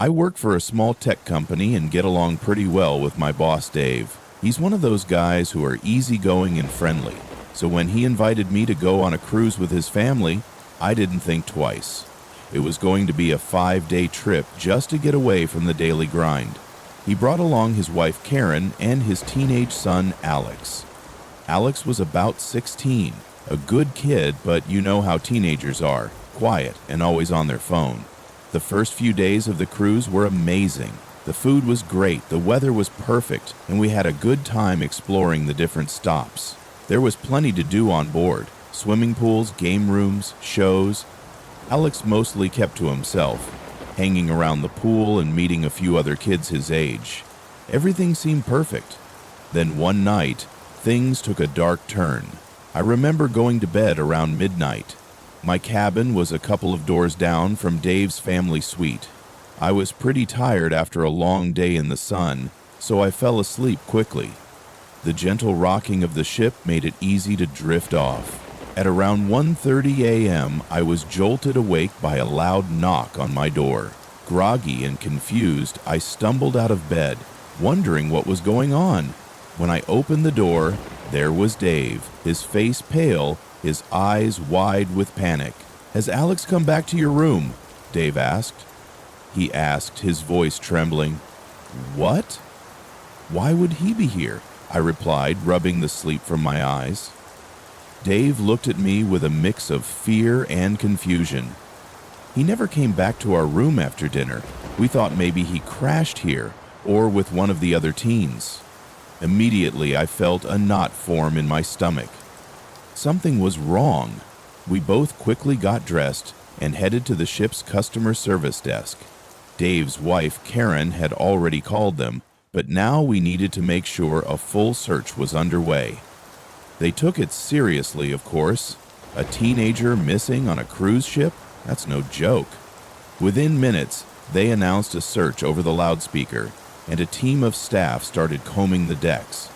I work for a small tech company and get along pretty well with my boss, Dave. He's one of those guys who are easygoing and friendly, so when he invited me to go on a cruise with his family, I didn't think twice. It was going to be a 5-day trip just to get away from the daily grind. He brought along his wife Karen and his teenage son Alex. Alex was about 16, a good kid, but you know how teenagers are, quiet and always on their phone. The first few days of the cruise were amazing. The food was great, the weather was perfect, and we had a good time exploring the different stops. There was plenty to do on board: swimming pools, game rooms, shows. Alex mostly kept to himself, hanging around the pool and meeting a few other kids his age. Everything seemed perfect. Then one night, things took a dark turn. I remember going to bed around midnight. My cabin was a couple of doors down from Dave's family suite. I was pretty tired after a long day in the sun, so I fell asleep quickly. The gentle rocking of the ship made it easy to drift off. At around 1:30 a.m., I was jolted awake by a loud knock on my door. Groggy and confused, I stumbled out of bed, wondering what was going on. When I opened the door, there was Dave, his face pale, his eyes wide with panic. "Has Alex come back to your room?" Dave asked. He asked, his voice trembling. "What? Why would he be here?" I replied, rubbing the sleep from my eyes. Dave looked at me with a mix of fear and confusion. "He never came back to our room after dinner. We thought maybe he crashed here, or with one of the other teens." Immediately, I felt a knot form in my stomach. Something was wrong. We both quickly got dressed and headed to the ship's customer service desk. Dave's wife, Karen, had already called them, but now we needed to make sure a full search was underway. They took it seriously, of course. A teenager missing on a cruise ship? That's no joke. Within minutes, they announced a search over the loudspeaker, and a team of staff started combing the decks.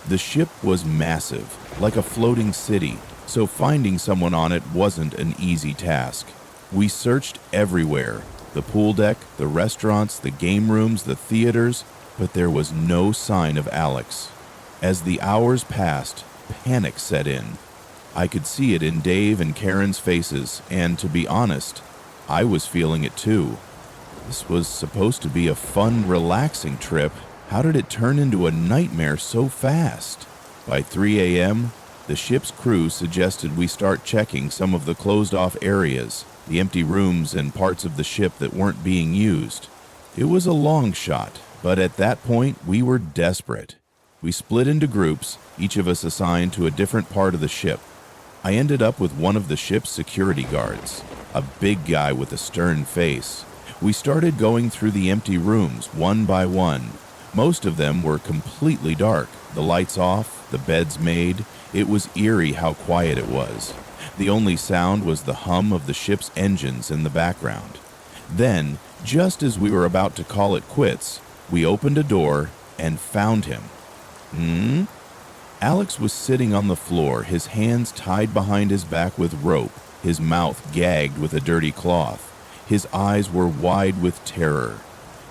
The ship was massive, like a floating city, so finding someone on it wasn't an easy task. We searched everywhere: the pool deck, the restaurants, the game rooms, the theaters, but there was no sign of Alex. As the hours passed, panic set in. I could see it in Dave and Karen's faces, and to be honest, I was feeling it too. This was supposed to be a fun, relaxing trip. How did it turn into a nightmare so fast? By 3 a.m., the ship's crew suggested we start checking some of the closed-off areas, the empty rooms and parts of the ship that weren't being used. It was a long shot, but at that point, we were desperate. We split into groups, each of us assigned to a different part of the ship. I ended up with one of the ship's security guards, a big guy with a stern face. We started going through the empty rooms one by one. Most of them were completely dark, the lights off, the beds made. It was eerie how quiet it was. The only sound was the hum of the ship's engines in the background. Then, just as we were about to call it quits, we opened a door and found him. Alex was sitting on the floor, his hands tied behind his back with rope, his mouth gagged with a dirty cloth. His eyes were wide with terror.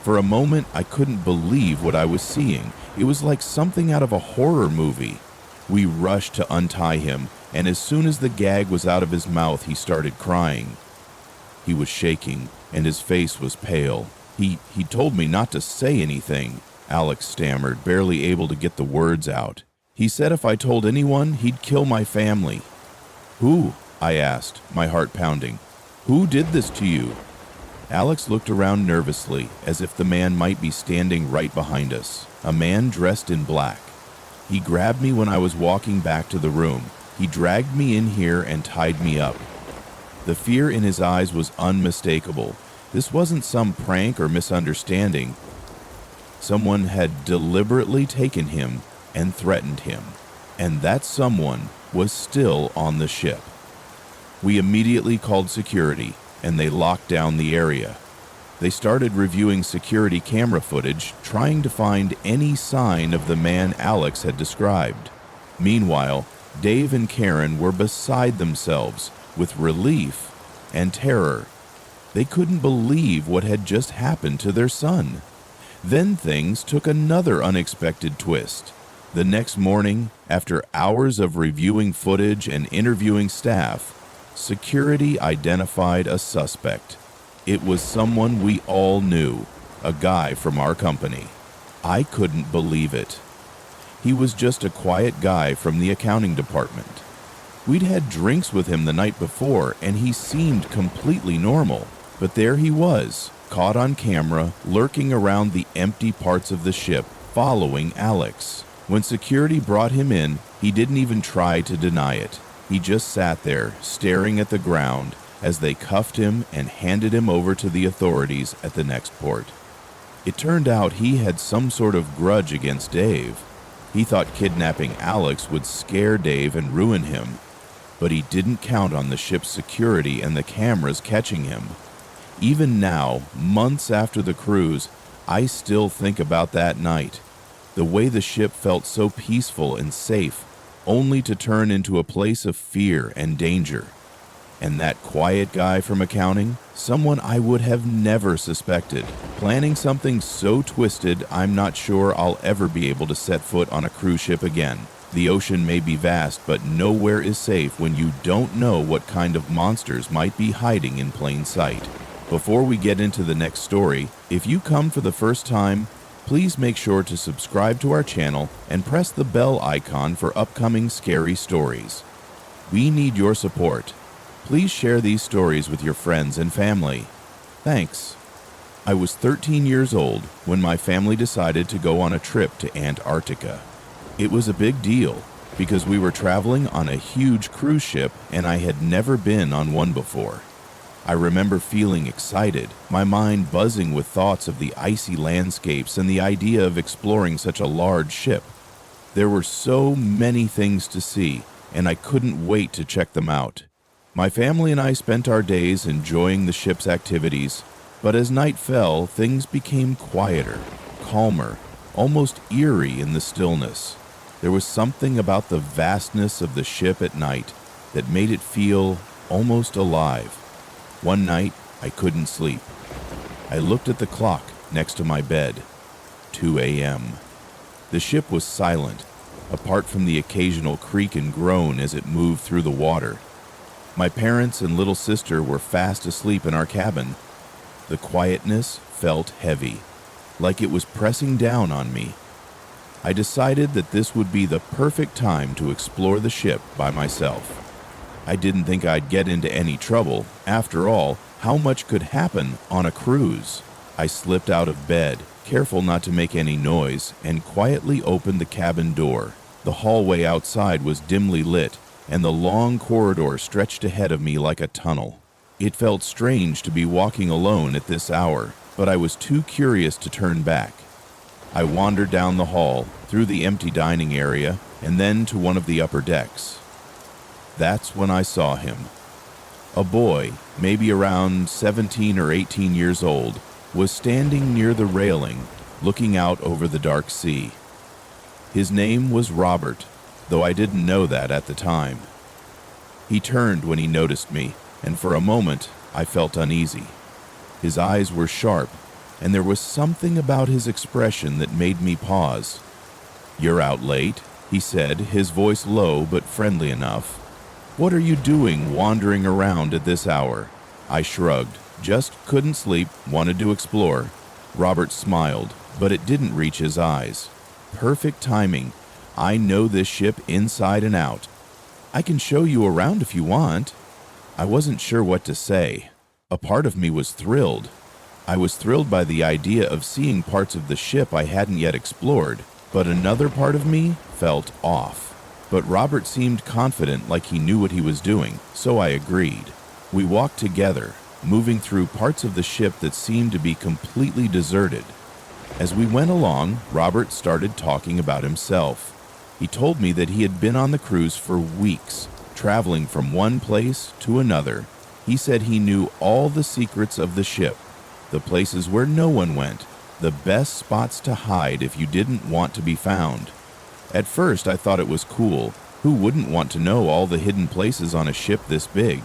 For a moment, I couldn't believe what I was seeing. It was like something out of a horror movie. We rushed to untie him, and as soon as the gag was out of his mouth, he started crying. He was shaking, and his face was pale. He told me not to say anything," Alex stammered, barely able to get the words out. "He said if I told anyone, he'd kill my family." "Who?" I asked, my heart pounding. "Who did this to you?" Alex looked around nervously, as if the man might be standing right behind us, a man dressed in black. He grabbed me when I was walking back to the room. He dragged me in here and tied me up. The fear in his eyes was unmistakable. This wasn't some prank or misunderstanding. Someone had deliberately taken him and threatened him, and that someone was still on the ship. We immediately called security, and they locked down the area. They started reviewing security camera footage, trying to find any sign of the man Alex had described. Meanwhile, Dave and Karen were beside themselves with relief and terror. They couldn't believe what had just happened to their son. Then things took another unexpected twist. The next morning, after hours of reviewing footage and interviewing staff, security identified a suspect. It was someone we all knew, a guy from our company. I couldn't believe it. He was just a quiet guy from the accounting department. We'd had drinks with him the night before, and he seemed completely normal. But there he was, caught on camera, lurking around the empty parts of the ship, following Alex. When security brought him in, he didn't even try to deny it. He just sat there, staring at the ground, as they cuffed him and handed him over to the authorities at the next port. It turned out he had some sort of grudge against Dave. He thought kidnapping Alex would scare Dave and ruin him, but he didn't count on the ship's security and the cameras catching him. Even now, months after the cruise, I still think about that night. The way the ship felt so peaceful and safe, only to turn into a place of fear and danger. And that quiet guy from accounting, someone I would have never suspected, planning something so twisted I'm not sure I'll ever be able to set foot on a cruise ship again. The ocean may be vast, but nowhere is safe when you don't know what kind of monsters might be hiding in plain sight. Before we get into the next story, if you come for the first time, please make sure to subscribe to our channel and press the bell icon for upcoming scary stories. We need your support. Please share these stories with your friends and family. Thanks. I was 13 years old when my family decided to go on a trip to Antarctica. It was a big deal because we were traveling on a huge cruise ship and I had never been on one before. I remember feeling excited, my mind buzzing with thoughts of the icy landscapes and the idea of exploring such a large ship. There were so many things to see, and I couldn't wait to check them out. My family and I spent our days enjoying the ship's activities, but as night fell, things became quieter, calmer, almost eerie in the stillness. There was something about the vastness of the ship at night that made it feel almost alive. One night, I couldn't sleep. I looked at the clock next to my bed. 2 a.m. The ship was silent, apart from the occasional creak and groan as it moved through the water. My parents and little sister were fast asleep in our cabin. The quietness felt heavy, like it was pressing down on me. I decided that this would be the perfect time to explore the ship by myself. I didn't think I'd get into any trouble. After all, how much could happen on a cruise? I slipped out of bed, careful not to make any noise, and quietly opened the cabin door. The hallway outside was dimly lit, and the long corridor stretched ahead of me like a tunnel. It felt strange to be walking alone at this hour, but I was too curious to turn back. I wandered down the hall, through the empty dining area, and then to one of the upper decks. That's when I saw him. A boy, maybe around 17 or 18 years old, was standing near the railing, looking out over the dark sea. His name was Robert, though I didn't know that at the time. He turned when he noticed me, and for a moment I felt uneasy. His eyes were sharp, and there was something about his expression that made me pause. "You're out late," he said, his voice low but friendly enough. "What are you doing wandering around at this hour?" I shrugged. "Just couldn't sleep, wanted to explore." Robert smiled, but it didn't reach his eyes. Perfect timing. I know this ship inside and out. "I can show you around if you want." I wasn't sure what to say. A part of me was thrilled. I was thrilled by the idea of seeing parts of the ship I hadn't yet explored, but another part of me felt off. But Robert seemed confident, like he knew what he was doing, so I agreed. We walked together, moving through parts of the ship that seemed to be completely deserted. As we went along, Robert started talking about himself. He told me that he had been on the cruise for weeks, traveling from one place to another. He said he knew all the secrets of the ship, the places where no one went, the best spots to hide if you didn't want to be found. At first, I thought it was cool. Who wouldn't want to know all the hidden places on a ship this big?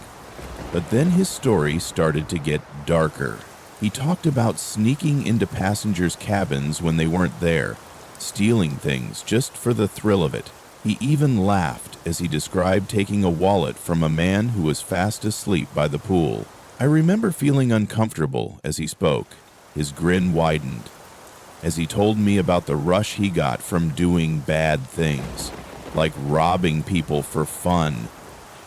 But then his story started to get darker. He talked about sneaking into passengers' cabins when they weren't there, stealing things just for the thrill of it. He even laughed as he described taking a wallet from a man who was fast asleep by the pool. I remember feeling uncomfortable as he spoke. His grin widened as he told me about the rush he got from doing bad things, like robbing people for fun.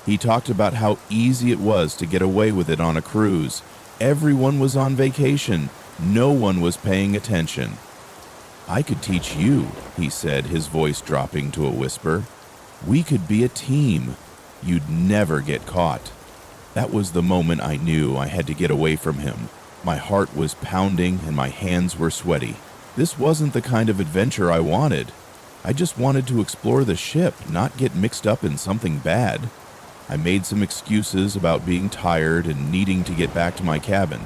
He talked about how easy it was to get away with it on a cruise. Everyone was on vacation. No one was paying attention. "I could teach you," he said, his voice dropping to a whisper. "We could be a team. You'd never get caught." That was the moment I knew I had to get away from him. My heart was pounding and my hands were sweaty. This wasn't the kind of adventure I wanted. I just wanted to explore the ship, not get mixed up in something bad. I made some excuses about being tired and needing to get back to my cabin.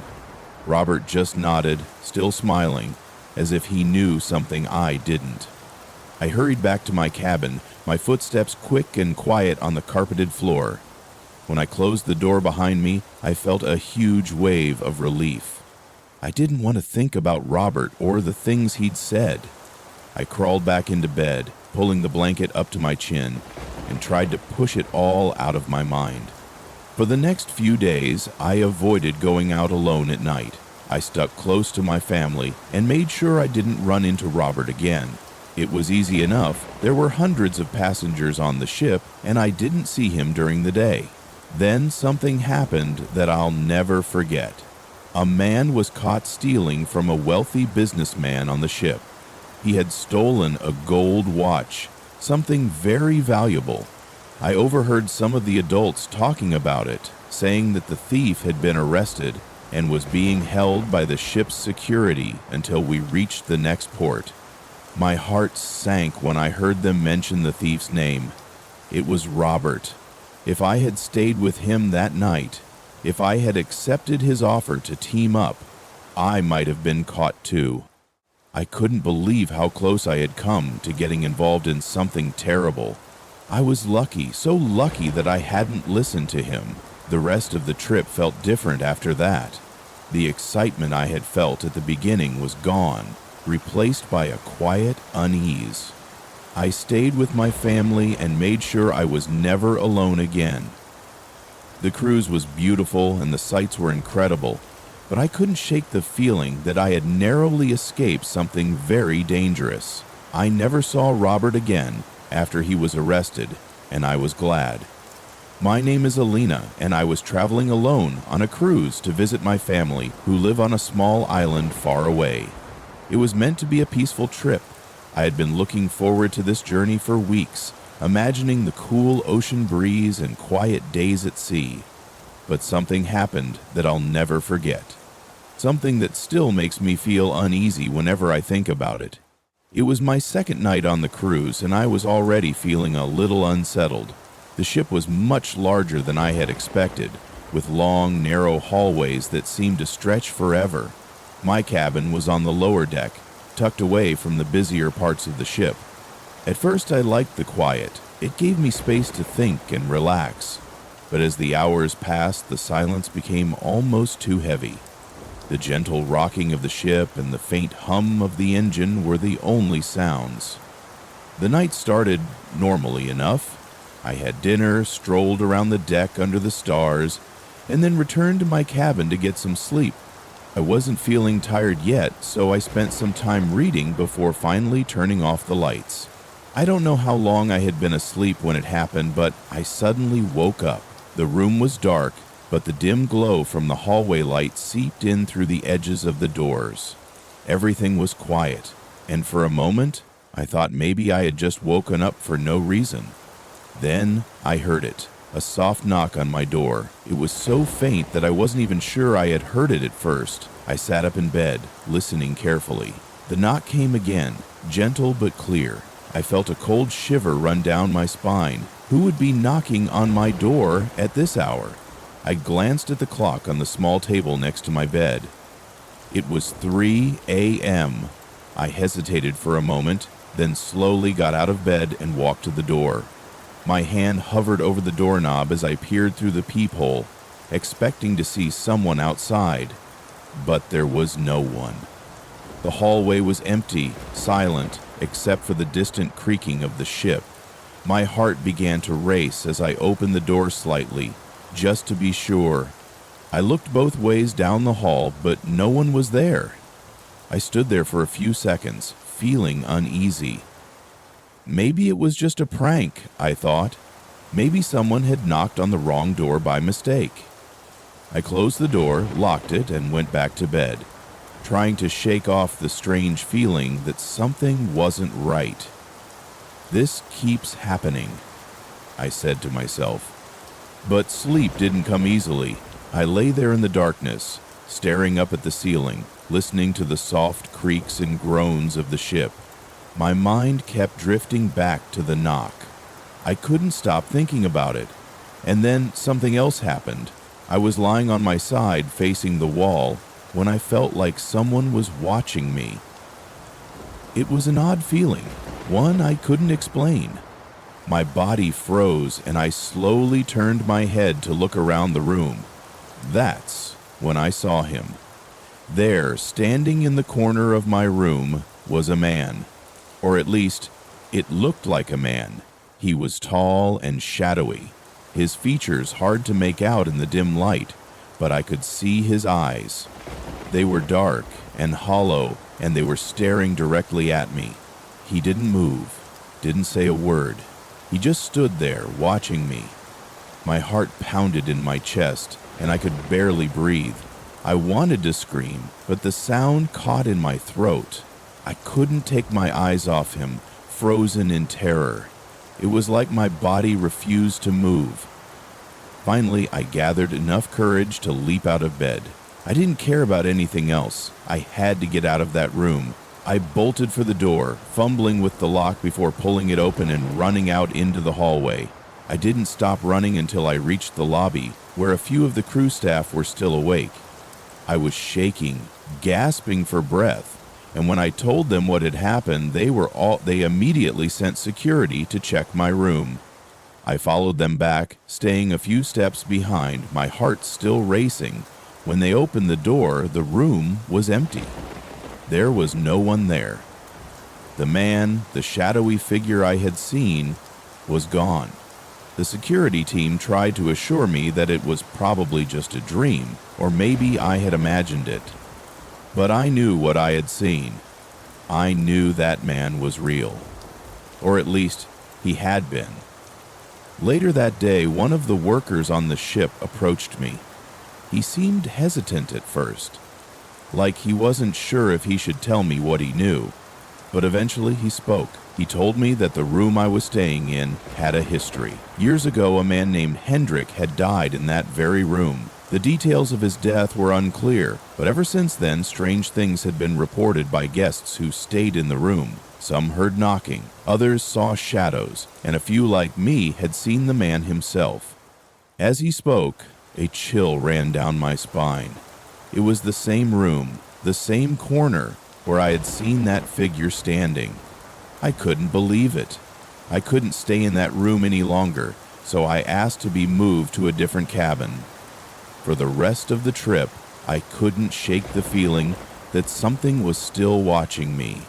Robert just nodded, still smiling, as if he knew something I didn't. I hurried back to my cabin, my footsteps quick and quiet on the carpeted floor. When I closed the door behind me, I felt a huge wave of relief. I didn't want to think about Robert or the things he'd said. I crawled back into bed, pulling the blanket up to my chin, and tried to push it all out of my mind. For the next few days, I avoided going out alone at night. I stuck close to my family and made sure I didn't run into Robert again. It was easy enough. There were hundreds of passengers on the ship, and I didn't see him during the day. Then something happened that I'll never forget. A man was caught stealing from a wealthy businessman on the ship. He had stolen a gold watch, something very valuable. I overheard some of the adults talking about it, saying that the thief had been arrested and was being held by the ship's security until we reached the next port. My heart sank when I heard them mention the thief's name. It was Robert. If I had stayed with him that night, if I had accepted his offer to team up, I might have been caught too. I couldn't believe how close I had come to getting involved in something terrible. I was lucky, so lucky that I hadn't listened to him. The rest of the trip felt different after that. The excitement I had felt at the beginning was gone, replaced by a quiet unease. I stayed with my family and made sure I was never alone again. The cruise was beautiful and the sights were incredible, but I couldn't shake the feeling that I had narrowly escaped something very dangerous. I never saw Robert again after he was arrested, and I was glad. My name is Alina, and I was traveling alone on a cruise to visit my family who live on a small island far away. It was meant to be a peaceful trip. I had been looking forward to this journey for weeks, imagining the cool ocean breeze and quiet days at sea. But something happened that I'll never forget. Something that still makes me feel uneasy whenever I think about it. It was my second night on the cruise, and I was already feeling a little unsettled. The ship was much larger than I had expected, with long, narrow hallways that seemed to stretch forever. My cabin was on the lower deck, tucked away from the busier parts of the ship. At first I liked the quiet. It gave me space to think and relax. But as the hours passed, the silence became almost too heavy. The gentle rocking of the ship and the faint hum of the engine were the only sounds. The night started normally enough. I had dinner, strolled around the deck under the stars, and then returned to my cabin to get some sleep. I wasn't feeling tired yet, so I spent some time reading before finally turning off the lights. I don't know how long I had been asleep when it happened, but I suddenly woke up. The room was dark, but the dim glow from the hallway light seeped in through the edges of the doors. Everything was quiet, and for a moment, I thought maybe I had just woken up for no reason. Then I heard it, a soft knock on my door. It was so faint that I wasn't even sure I had heard it at first. I sat up in bed, listening carefully. The knock came again, gentle but clear. I felt a cold shiver run down my spine. Who would be knocking on my door at this hour? I glanced at the clock on the small table next to my bed. It was 3 a.m. I hesitated for a moment, then slowly got out of bed and walked to the door. My hand hovered over the doorknob as I peered through the peephole. expecting to see someone outside, but there was no one. The hallway was empty, silent, except for the distant creaking of the ship. My heart began to race as I opened the door slightly, just to be sure. I looked both ways down the hall, but no one was there. I stood there for a few seconds, feeling uneasy. Maybe it was just a prank, I thought. Maybe someone had knocked on the wrong door by mistake. I closed the door, locked it, and went back to bed, trying to shake off the strange feeling that something wasn't right. This keeps happening, I said to myself. But sleep didn't come easily. I lay there in the darkness, staring up at the ceiling, listening to the soft creaks and groans of the ship. My mind kept drifting back to the knock. I couldn't stop thinking about it. And then something else happened. I was lying on my side facing the wall when I felt like someone was watching me. It was an odd feeling, one I couldn't explain. My body froze and I slowly turned my head to look around the room. That's when I saw him. There, standing in the corner of my room, was a man. Or at least, it looked like a man. He was tall and shadowy, his features hard to make out in the dim light, but I could see his eyes. They were dark and hollow, and they were staring directly at me. He didn't move, didn't say a word. He just stood there, watching me. My heart pounded in my chest, and I could barely breathe. I wanted to scream, but the sound caught in my throat. I couldn't take my eyes off him, frozen in terror. It was like my body refused to move. Finally, I gathered enough courage to leap out of bed. I didn't care about anything else. I had to get out of that room. I bolted for the door, fumbling with the lock before pulling it open and running out into the hallway. I didn't stop running until I reached the lobby, where a few of the crew staff were still awake. I was shaking, gasping for breath, and when I told them what had happened, they immediately sent security to check my room. I followed them back, staying a few steps behind, my heart still racing. When they opened the door, the room was empty. There was no one there. The man, the shadowy figure I had seen, was gone. The security team tried to assure me that it was probably just a dream, or maybe I had imagined it. But I knew what I had seen. I knew that man was real. Or at least, he had been. Later that day, one of the workers on the ship approached me. He seemed hesitant at first, like he wasn't sure if he should tell me what he knew. But eventually he spoke. He told me that the room I was staying in had a history. Years ago, a man named Hendrik had died in that very room. The details of his death were unclear, but ever since then, strange things had been reported by guests who stayed in the room. Some heard knocking, others saw shadows, and a few like me had seen the man himself. As he spoke, a chill ran down my spine. It was the same room, the same corner, where I had seen that figure standing. I couldn't believe it. I couldn't stay in that room any longer, so I asked to be moved to a different cabin. For the rest of the trip, I couldn't shake the feeling that something was still watching me.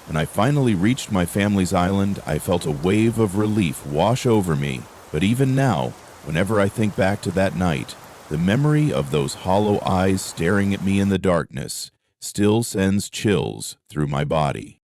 When I finally reached my family's island, I felt a wave of relief wash over me. But even now, whenever I think back to that night, the memory of those hollow eyes staring at me in the darkness still sends chills through my body.